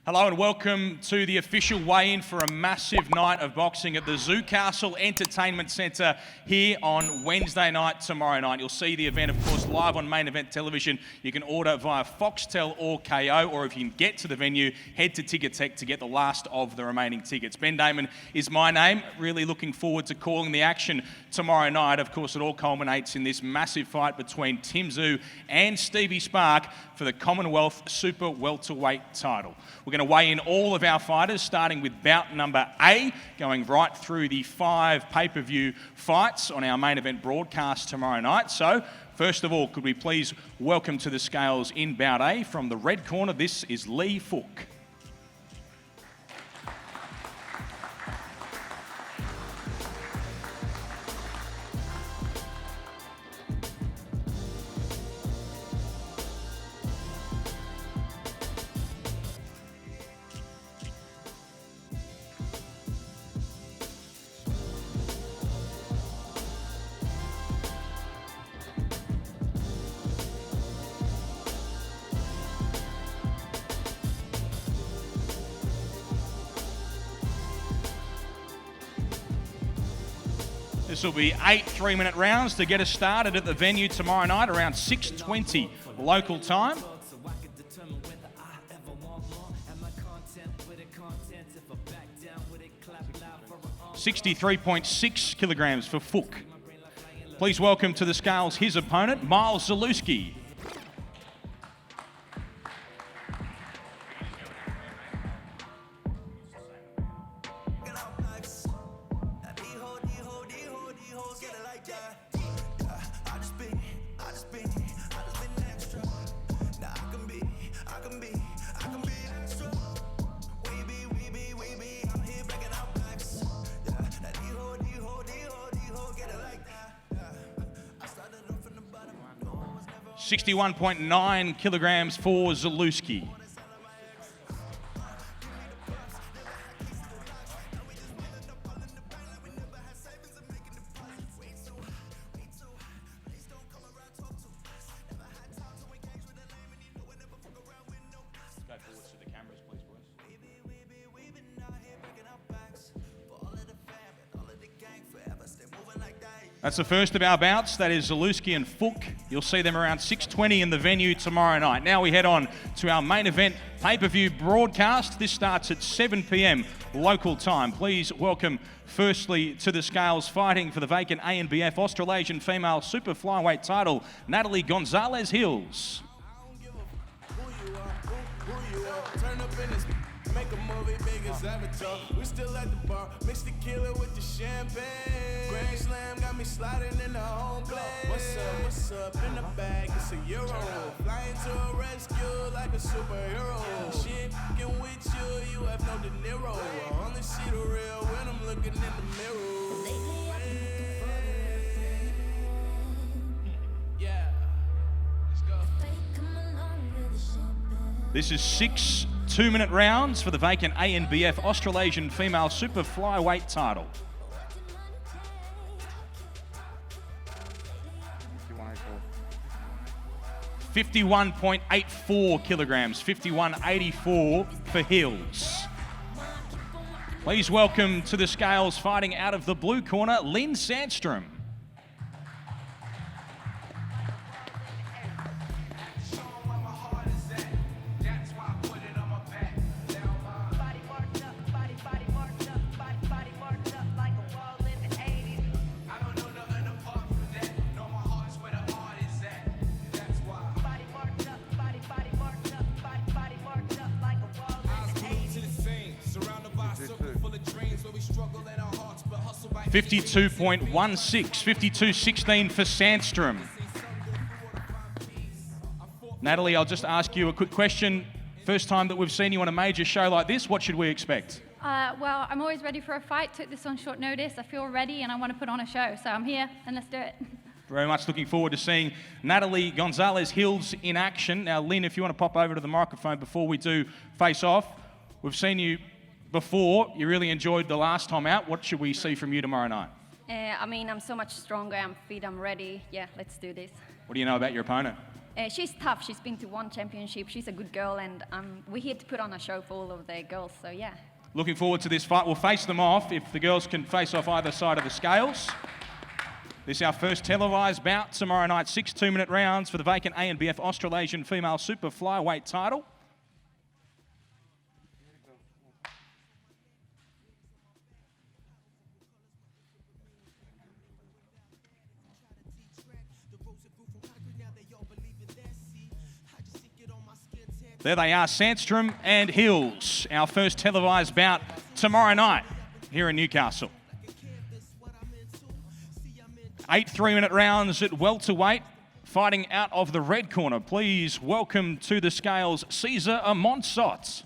Hello and welcome to the official weigh-in for a massive night of boxing at the Newcastle Entertainment Centre here on Wednesday night, tomorrow night. You'll see the event, of course, live on Main Event Television. You can order via Foxtel or KO, or if you can get to the venue, head to Ticketek to get the last of the remaining tickets. Ben Damon is my name. Really looking forward to calling the action tomorrow night. Of course, it all culminates in this massive fight between Tszyu and Steve Spark for the Commonwealth Super Welterweight title. We're going to weigh in all of our fighters, starting with bout number A, going right through the 5 pay-per-view fights on our main event broadcast tomorrow night. So, first of all, could we please welcome to the scales in bout A from the red corner, this is Lee Fook. This will be 8 3-minute rounds to get us started at the venue tomorrow night around 6:20 local time. 63.6 kilograms for Fook. Please welcome to the scales his opponent, Miles Zalewski. $61.9 kilograms for Zalewski. That's the first of our bouts. That is Zalewski and Fook. You'll see them around 6:20 in the venue tomorrow night. Now we head on to our main event pay-per-view broadcast. This starts at 7 p.m. local time. Please welcome firstly to the scales, fighting for the vacant ANBF Australasian Female Super Flyweight title, Natalie Gonzalez-Hills. Make a movie big as Avatar. We still at the bar, mix the killer with the champagne. Grand Slam got me sliding in the home plate. What's up in the bag? It's a euro. Flying to a rescue like a superhero. Shit, get with you, you have no De Niro. I only see the real when I'm looking in the mirror. Yeah, let's go. This is 6 2-minute rounds for the vacant ANBF Australasian Female Super Flyweight title. $51.84 kilograms, 51.84 for Hills. Please welcome to the scales, fighting out of the blue corner, Lynn Sandstrom. $52.16, 52.16 for Sandstrom. Natalie, I'll just ask you a quick question. First time that we've seen you on a major show like this, what should we expect? Well, I'm always ready for a fight. Took this on short notice. I feel ready and I want to put on a show. So I'm here and let's do it. Very much looking forward to seeing Natalie Gonzalez-Hills in action. Now, Lynn, if you want to pop over to the microphone before we do face off. We've seen you before. You really enjoyed the last time out. What should we see from you tomorrow night? I mean, I'm so much stronger. I'm fit. I'm ready. Yeah, let's do this. What do you know about your opponent? She's tough. She's been to 1 championship. She's a good girl, and we're here to put on a show for all of the girls. So yeah. Looking forward to this fight. We'll face them off if the girls can face off either side of the scales. This is our first televised bout tomorrow night. 6 2-minute rounds for the vacant ANBF Australasian female super flyweight title. There they are, Sandstrom and Hills. Our first televised bout tomorrow night here in Newcastle. 8 3-minute rounds at welterweight. Fighting out of the red corner, please welcome to the scales Tszyu and Steve.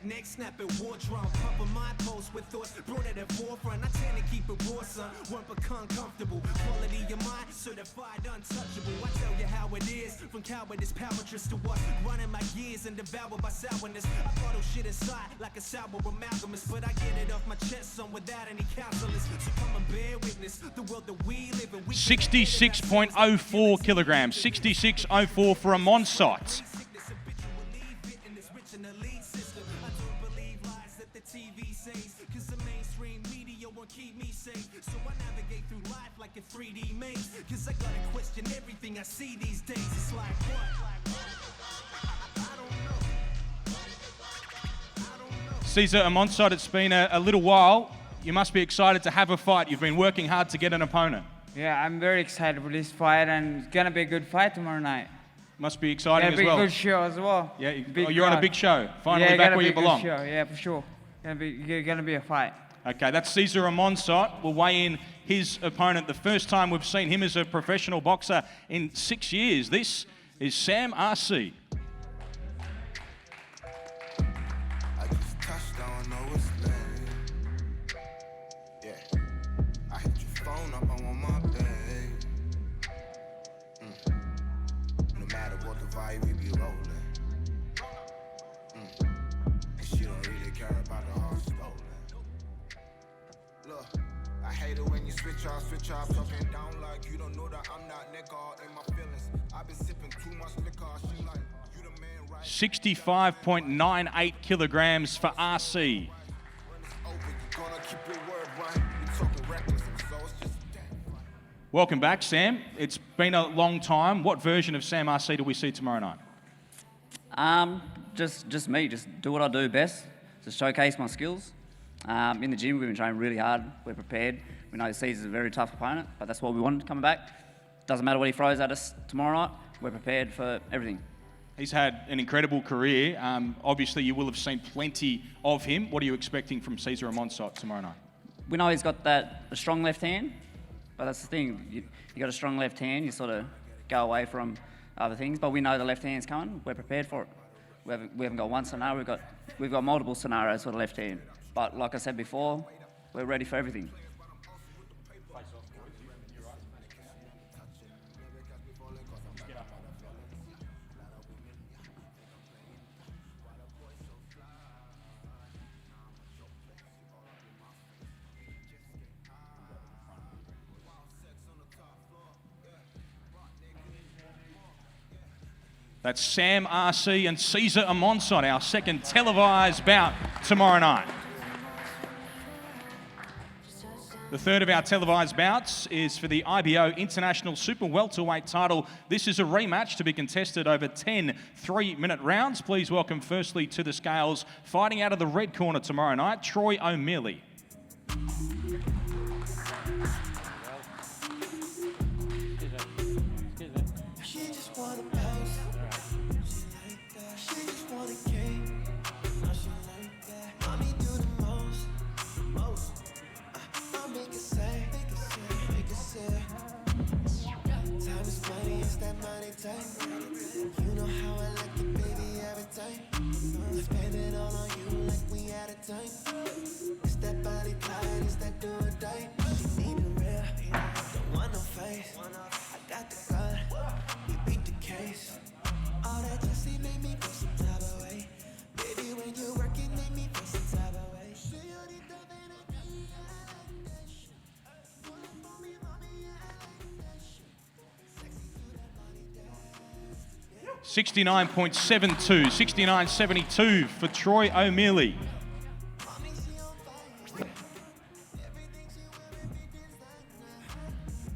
Neck snapping war drum, pumping my pulse with thoughts brought at the forefront. I tend to keep it raw, son. Won't become comfortable. Quality of mind, certified untouchable. I tell you how it is. From cowardice, powertress to what? Running my gears and devoured by sourness. I bottle shit inside like a sour amalgamous, but I get it off my chest, son, without any calculus. So come and bear witness the world that we live in. 66.04 kilograms. 66.04 for a Steve. TV says, cause the mainstream media won't keep me safe. So I navigate through life like a 3D maze. Cause I gotta question everything I see these days. It's like what? I don't know. Tszyu and Steve, it's been a little while. You must be excited to have a fight. You've been working hard to get an opponent. Yeah, I'm very excited for this fight, and it's gonna be a good fight tomorrow night. Must be exciting as well. It'll be a good show as well. Yeah, you're on a big show. Finally yeah, back where you belong. Show. Yeah, for sure. Gonna be a fight. Okay, that's Tszyu and Steve. We'll weigh in his opponent. The first time we've seen him as a professional boxer in 6 years. This is Sam RC. I just touched on, know it's late. Yeah, I hit your phone up, I want my pay. No matter what the vibe, we be rolling. And she don't really care about the heart stolen. Look, I hate it when you switch off, talking down like you don't know that I'm not nigga in my feelings. I've been sipping too much liquor, she like, you the man, right? 65.98 kilograms for RC. Welcome back, Sam. It's been a long time. What version of Sam RC do we see tomorrow night? Just me. Just do what I do best. Just showcase my skills. In the gym, we've been training really hard. We're prepared. We know Cesar's a very tough opponent, but that's what we want coming back. Doesn't matter what he throws at us tomorrow night. We're prepared for everything. He's had an incredible career. Obviously, you will have seen plenty of him. What are you expecting from Tszyu and Steve tomorrow night? We know he's got a strong left hand, but that's the thing. You got a strong left hand, you sort of go away from other things. But we know the left hand's coming. We're prepared for it. We haven't got one scenario. We've got multiple scenarios for the left hand. But like I said before, we're ready for everything. That's Sam RC and Tszyu and Steve, our second televised bout tomorrow night. The third of our televised bouts is for the IBO International Super Welterweight title. This is a rematch to be contested over 10 3-minute rounds. Please welcome firstly to the scales, fighting out of the red corner tomorrow night, Troy O'Mealy. You know how I like it, baby, every type. Spend it all on you like we out of time. It's that body tight, it's that do or die. She need a real, don't want no face. I got the gun, we beat the case. All that pussy made me feel some type of way. Baby, when you work it, make me feel some type of way. 69.72, 69.72 for Troy O'Mealy.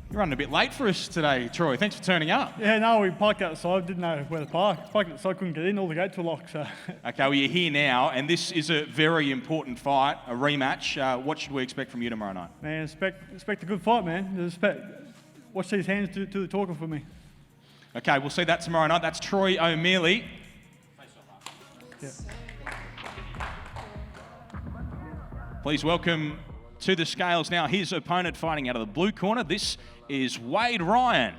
You're running a bit late for us today, Troy. Thanks for turning up. Yeah, no, we parked outside, didn't know where to park. Parked outside, couldn't get in, all the gates were locked, so. Okay, well, you're here now, and this is a very important fight, a rematch. What should we expect from you tomorrow night? Man, expect a good fight, man. Watch these hands do the talking for me. Okay, we'll see that tomorrow night. That's Troy O'Mealy. Yeah. Please welcome to the scales now his opponent fighting out of the blue corner. This is Wade Ryan.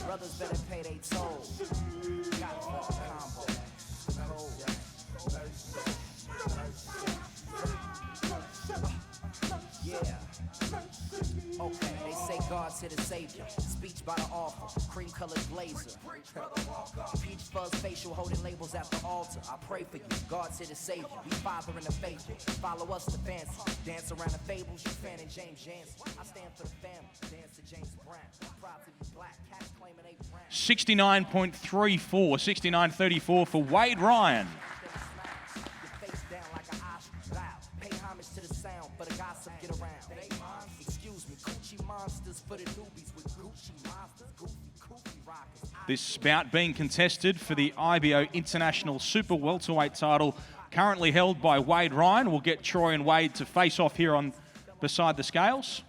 Brothers better pay their toll. Yeah. Okay, they say God to the Savior. Speech by the author, cream-colored blazer. Peach fuzz facial, holding labels at the altar. I pray for you, God to the Savior. We father in the faithful. Follow us to fancy. Dance around the fables, you fan and James Jansen. I stand for the family. Dance to James Brown. Proud to be black. Cats claiming they brown. 69.34, 69.34 for Wade Ryan. Your face down like an ostrich. Loud. Pay homage to the sound, but a gossip get around. Excuse me, Gucci monsters for the newbies with Gucci monsters. Goofy rockers. This bout being contested for the IBO International Super Welterweight title, currently held by Wade Ryan. We'll get Troy and Wade to face off here on beside the scales.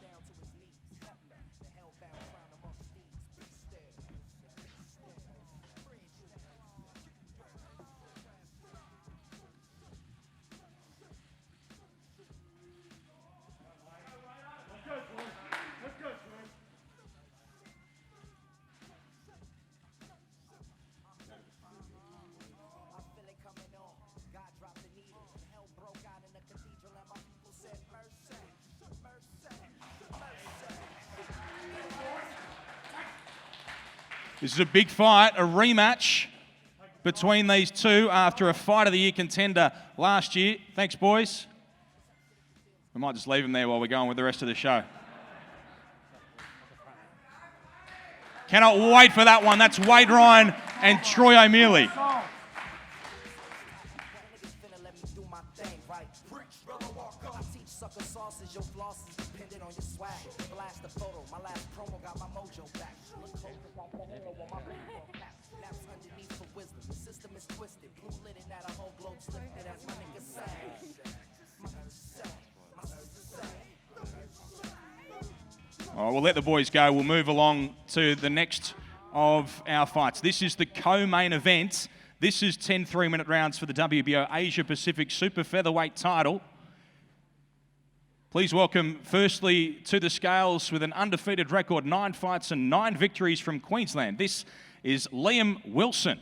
This is a big fight, a rematch between these two after a Fight of the Year contender last year. Thanks, boys. We might just leave them there while we're going with the rest of the show. Cannot wait for that one. That's Wade Ryan and Troy O'Mealy. All right, we'll let the boys go. We'll move along to the next of our fights. This is the co-main event. This is 10 3-minute rounds for the WBO Asia Pacific Super Featherweight title. Please welcome, firstly, to the scales with an undefeated record, 9 fights and 9 victories from Queensland. This is Liam Wilson.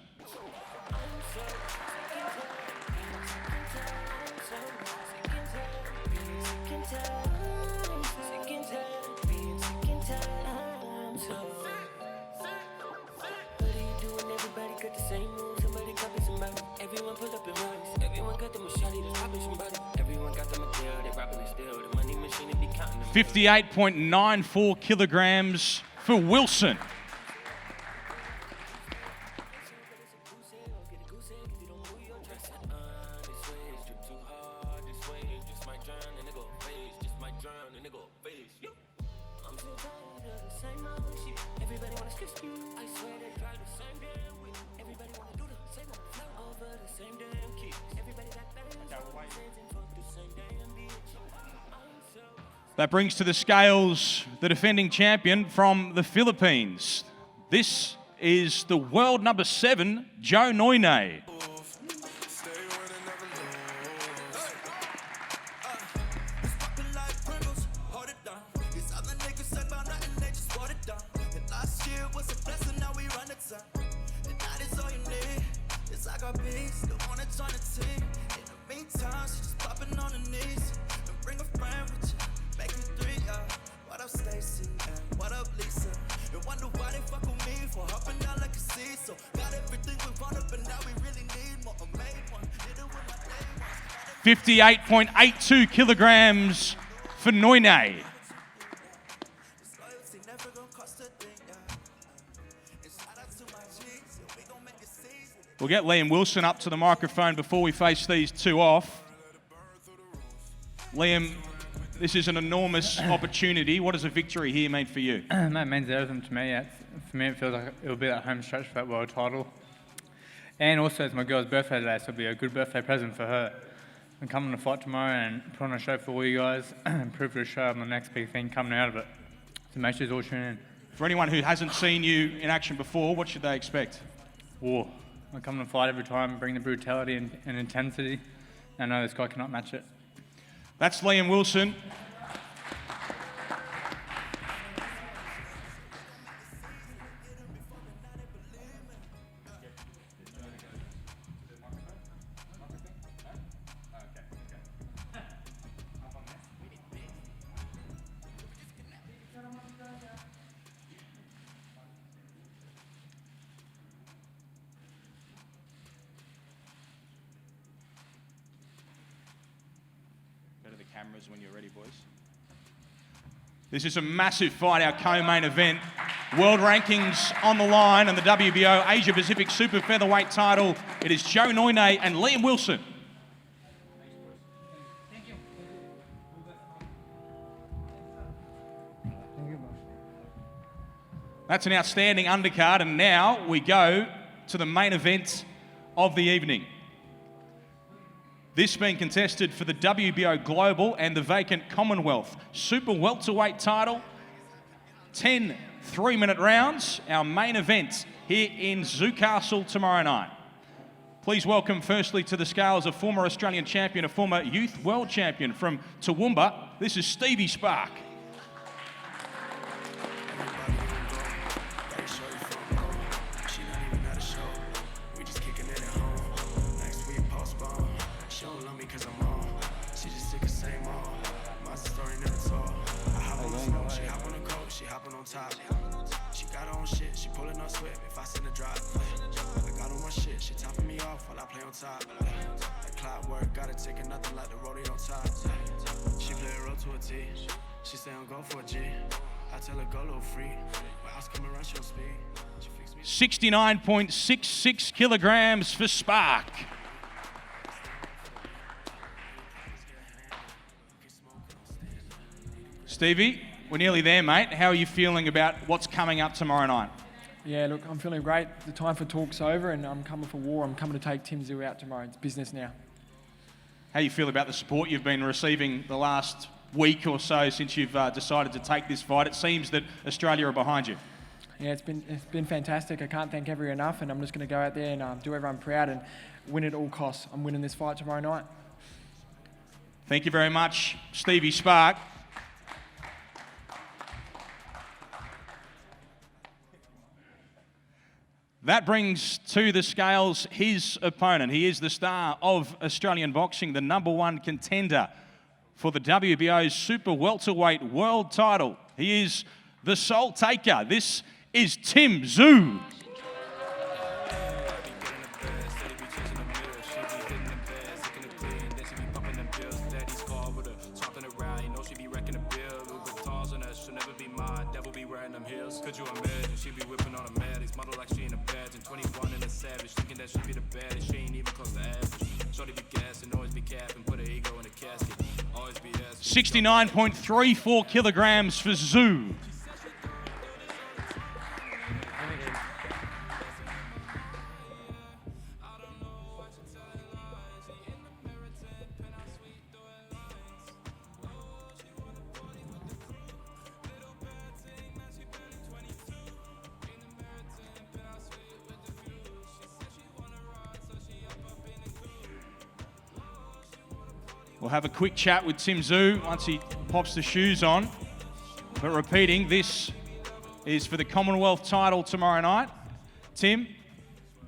Everyone pull up in runs. Everyone got the machete that's popping somebody. Everyone got the material, they robbing it still. The money machine, they be counting them. 58.94 kilograms for Wilson. That brings to the scales the defending champion from the Philippines. This is the world number 7, Joe Noynay. 58.82 kilograms for Noynay. We'll get Liam Wilson up to the microphone before we face these two off. Liam, this is an enormous opportunity. What does a victory here mean for you? It means everything to me. For me, it feels like it'll be that home stretch for that world title. And also, it's my girl's birthday today, so it'll be a good birthday present for her. I'm coming to fight tomorrow and put on a show for all you guys and prove to the show I'm the next big thing coming out of it. So make sure you all tune in. For anyone who hasn't seen you in action before, what should they expect? War. I come to fight every time, bring the brutality and intensity. I know this guy cannot match it. That's Liam Wilson. Cameras when you're ready, boys. This is a massive fight, our co-main event. World rankings on the line and the WBO Asia Pacific Super Featherweight title. It is Joe Noynay and Liam Wilson. That's an outstanding undercard, and now we go to the main event of the evening. This being contested for the WBO Global and the vacant Commonwealth Super Welterweight title. 10 3-minute rounds, our main event here in Newcastle tomorrow night. Please welcome firstly to the scales a former Australian champion, a former youth world champion from Toowoomba. This is Stevie Spark. She got on shit, she pulling up sweat if I send a drop. I got on my shit, she topping me off while I play on top. That clockwork, gotta take nothing like the rodeo on top. She play a roll to a T, she say I'm go for a G. I tell her go low free, but I was coming around she'll speed. 69.66 kilograms for Spark. Stevie, we're nearly there, mate. How are you feeling about what's coming up tomorrow night? Yeah, look, I'm feeling great. The time for talk's over and I'm coming for war. I'm coming to take Tszyu out tomorrow. It's business now. How do you feel about the support you've been receiving the last week or so since you've decided to take this fight? It seems that Australia are behind you. Yeah, it's been fantastic. I can't thank everyone enough, and I'm just going to go out there and do everyone proud and win at all costs. I'm winning this fight tomorrow night. Thank you very much, Stevie Spark. That brings to the scales his opponent. He is the star of Australian boxing, the #1 contender for the WBO's Super Welterweight World title. He is the sole taker. This is Tszyu. Could you imagine? She be whipping on a Maddox, model like she in a pageant. 21 and a savage, thinking that she be the baddest. She ain't even close to average. Shorty be gassing, always be capping, put her ego in a casket. Always be asking. 69.34 kilograms for Tszyu. We'll have a quick chat with Tszyu once he pops the shoes on. But repeating, this is for the Commonwealth title tomorrow night. Tim,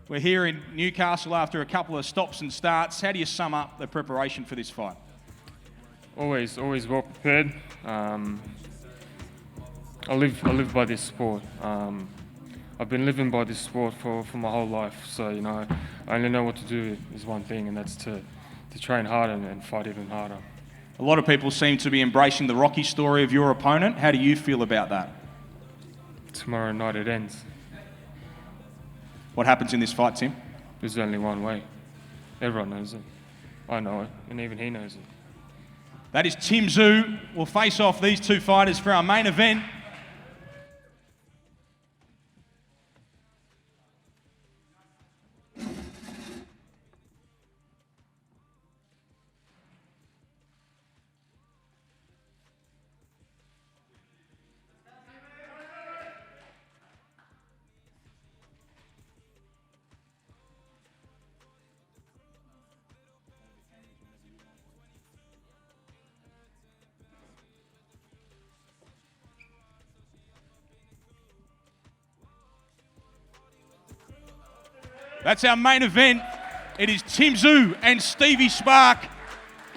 we're here in Newcastle after a couple of stops and starts. How do you sum up the preparation for this fight? Always well prepared. I live by this sport. I've been living by this sport for my whole life. So, you know, I only know what to do is one thing, and that's to to train harder and fight even harder. A lot of people seem to be embracing the Rocky story of your opponent. How do you feel about that? Tomorrow night it ends. What happens in this fight, Tim? There's only one way. Everyone knows it. I know it, and even he knows it. That is Tszyu. We'll face off these two fighters for our main event. That's our main event. It is Tszyu and Stevie Spark.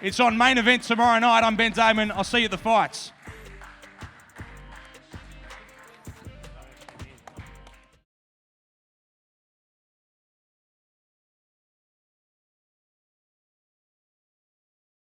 It's on main event tomorrow night. I'm Ben Damon. I'll see you at the fights.